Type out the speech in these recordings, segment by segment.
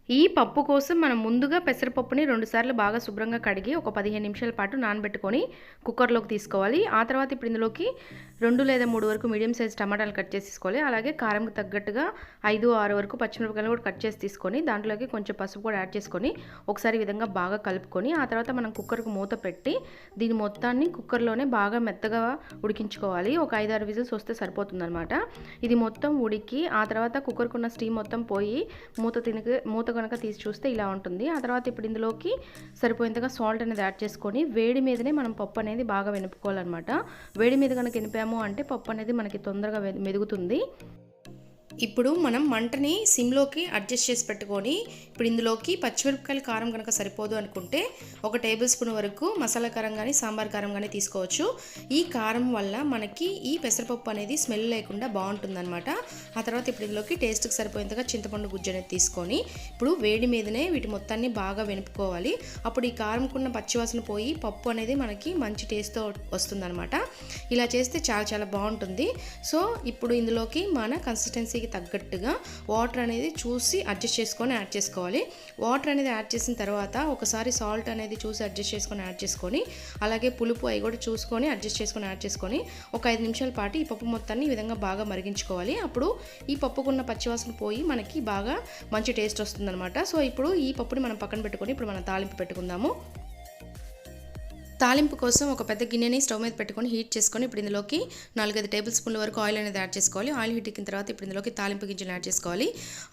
ఈ పప్పు కోసం మనం ముందుగా పెసరపప్పుని 2 సార్లు బాగా శుభ్రంగా కడిగి ఒక 15 నిమిషాల పాటు నానబెట్టుకొని కుక్కర్లోకి తీసుకోవాలి. ఆ తర్వాత ఇప్పుడు ఇందులోకి 2 లేదా 3 వరకు మీడియం సైజ్ టమాటాలు కట్ చేసి తీసుకోవాలి. అలాగే కారంకి తగ్గట్టుగా 5, 6 వరకు పచ్చిమిరపకాయలు కూడా కట్ చేసి తీసుకొని దాంట్లోకి కొంచెం పసుపు కూడా యాడ్ చేసుకొని ఒకసారి ఈ విధంగా బాగా కలుపుకొని ఆ తర్వాత మనం కుక్కర్కు మూత పెట్టి దీని మొత్తాన్ని కుక్కర్లోనే బాగా మెత్తగా ఉడికించుకోవాలి. ఒక 5, 6 విజిల్స్ వస్తే సరిపోతుందన్నమాట. ఇది మొత్తం ఉడికి ఆ తర్వాత కుక్కర్కున్న స్టీమ్ మొత్తం పోయి మూత కనుక తీసి చూస్తే ఇలా ఉంటుంది. ఆ తర్వాత ఇప్పుడు ఇందులోకి సరిపోయేంతగా సాల్ట్ అనేది యాడ్ చేసుకొని వేడి మీదనే మనం పప్పు అనేది బాగా వెనుపుకోవాలన్నమాట. వేడి మీద కనుక వెనిపాము అంటే పప్పు అనేది మనకి తొందరగా మెదుగుతుంది. ఇప్పుడు మనం మంటని సిమ్లోకి అడ్జస్ట్ చేసి పెట్టుకొని ఇప్పుడు ఇందులోకి పచ్చిమిరపకాయల కారం కనుక సరిపోదు అనుకుంటే 1 టేబుల్ స్పూన్ వరకు మసాలా కారం కానీ సాంబార్ కారం కానీ తీసుకోవచ్చు. ఈ కారం వల్ల మనకి ఈ పెసరపప్పు అనేది స్మెల్ లేకుండా బాగుంటుందన్నమాట. ఆ తర్వాత ఇప్పుడు ఇందులోకి టేస్ట్కి సరిపోయేంతగా చింతపండు గుజ్జు అనేది తీసుకొని ఇప్పుడు వేడి మీదనే వీటి మొత్తాన్ని బాగా వెనుపుకోవాలి. అప్పుడు ఈ కారంకున్న పచ్చివాసన పోయి పప్పు అనేది మనకి మంచి టేస్ట్తో వస్తుందన్నమాట. ఇలా చేస్తే చాలా చాలా బాగుంటుంది. సో ఇప్పుడు ఇందులోకి మన కన్సిస్టెన్సీ తగ్గట్టుగా వాటర్ అనేది చూసి అడ్జస్ట్ చేసుకొని యాడ్ చేసుకోవాలి. వాటర్ అనేది యాడ్ చేసిన తర్వాత ఒకసారి సాల్ట్ అనేది చూసి అడ్జస్ట్ చేసుకొని యాడ్ చేసుకొని అలాగే పులుపు అవి కూడా చూసుకొని అడ్జస్ట్ చేసుకొని యాడ్ చేసుకొని ఒక 5 నిమిషాల పాటు ఈ పప్పు మొత్తాన్ని ఈ విధంగా బాగా మరిగించుకోవాలి. అప్పుడు ఈ పప్పుకున్న పచ్చివాసన పోయి మనకి బాగా మంచి టేస్ట్ వస్తుందన్నమాట. సో ఇప్పుడు ఈ పప్పుని మనం పక్కన పెట్టుకొని ఇప్పుడు మనం తాలింపు పెట్టుకుందాము. తాలింపు కోసం ఒక పెద్ద గిన్నెని స్టవ్ మీద పెట్టుకొని హీట్ చేసుకొని ఇప్పుడు ఇందులోకి 4-5 టేబుల్ స్పూన్ల వరకు ఆయిల్ అనేది యాడ్ చేసుకోవాలి. ఆయిల్ హీట్ ఎక్కిన తర్వాత ఇప్పుడు ఇందులోకి తాలింపు గింజలు యాడ్ చేసుకోవాలి.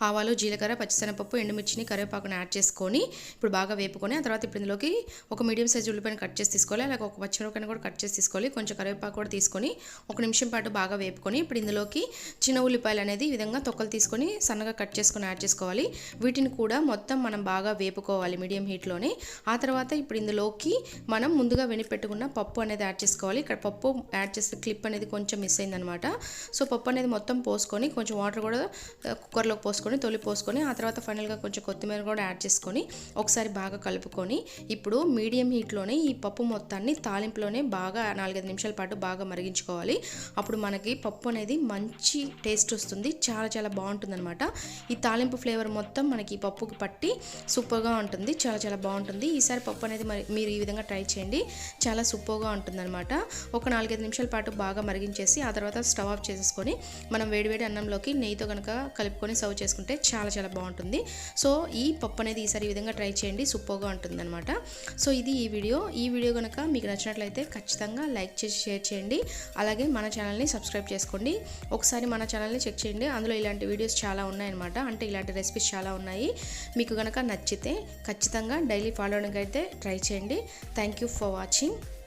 ఆవాలు, జీలకర్ర, పచ్చిశనగపప్పు, ఎండుమిర్చిని, కరివేపాకుని యాడ్ చేసుకొని ఇప్పుడు బాగా వేపుకొని ఆ తర్వాత ఇప్పుడు ఇందులోకి ఒక మీడియం సైజ్ ఉల్లిపాయను కట్ చేసి తీసుకోవాలి. అలాగే ఒక పచ్చిమిరపకాయను కూడా కట్ చేసి తీసుకోవాలి. కొంచెం కరివేపాకు కూడా తీసుకొని 1 నిమిషం పాటు బాగా వేపుకొని ఇప్పుడు ఇందులోకి చిన్న ఉల్లిపాయలు అనేది ఈ విధంగా తొక్కలు తీసుకొని సన్నగా కట్ చేసుకొని యాడ్ చేసుకోవాలి. వీటిని కూడా మొత్తం మనం బాగా వేపుకోవాలి మీడియం హీట్లోనే. ఆ తర్వాత ఇప్పుడు ఇందులోకి మనం ముందుగా వెనిపెట్టుకున్న పప్పు అనేది యాడ్ చేసుకోవాలి. ఇక్కడ పప్పు యాడ్ చేసే క్లిప్ అనేది కొంచెం మిస్ అయిందనమాట. సో పప్పు అనేది మొత్తం పోసుకొని కొంచెం వాటర్ కూడా కుక్కర్లోకి పోసుకొని పోసుకొని ఆ తర్వాత ఫైనల్గా కొంచెం కొత్తిమీర కూడా యాడ్ చేసుకొని ఒకసారి బాగా కలుపుకొని ఇప్పుడు మీడియం హీట్లోనే ఈ పప్పు మొత్తాన్ని తాలింపులోనే బాగా 4-5 నిమిషాల పాటు బాగా మరిగించుకోవాలి. అప్పుడు మనకి పప్పు అనేది మంచి టేస్ట్ వస్తుంది. చాలా చాలా బాగుంటుంది అనమాట. ఈ తాలింపు ఫ్లేవర్ మొత్తం మనకి ఈ పప్పుకి పట్టి సూపర్గా ఉంటుంది. చాలా చాలా బాగుంటుంది. ఈసారి పప్పు అనేది మీరు ఈ విధంగా ట్రై చేయండి. చాలా సూపర్గా ఉంటుందన్నమాట. ఒక 4-5 నిమిషాల పాటు బాగా మరిగించేసి ఆ తర్వాత స్టవ్ ఆఫ్ చేసేసుకొని మనం వేడివేడి అన్నంలోకి నెయ్యితో కనుక కలుపుకొని సర్వ్ చేసుకుంటే చాలా చాలా బాగుంటుంది. సో ఈ పప్పు అనేది ఈసారి ఈ విధంగా ట్రై చేయండి. సూపర్గా ఉంటుందన్నమాట. సో ఇది ఈ వీడియో కనుక మీకు నచ్చినట్లయితే ఖచ్చితంగా లైక్ చేసి షేర్ చేయండి. అలాగే మన ఛానల్ని సబ్స్క్రైబ్ చేసుకోండి. ఒకసారి మన ఛానల్ని చెక్ చేయండి. అందులో ఇలాంటి వీడియోస్ చాలా ఉన్నాయన్నమాట. అంటే ఇలాంటి రెసిపీస్ చాలా ఉన్నాయి. మీకు కనుక నచ్చితే ఖచ్చితంగా డైలీ ఫాలో అవడానికి అయితే ట్రై చేయండి. Thank you for watching.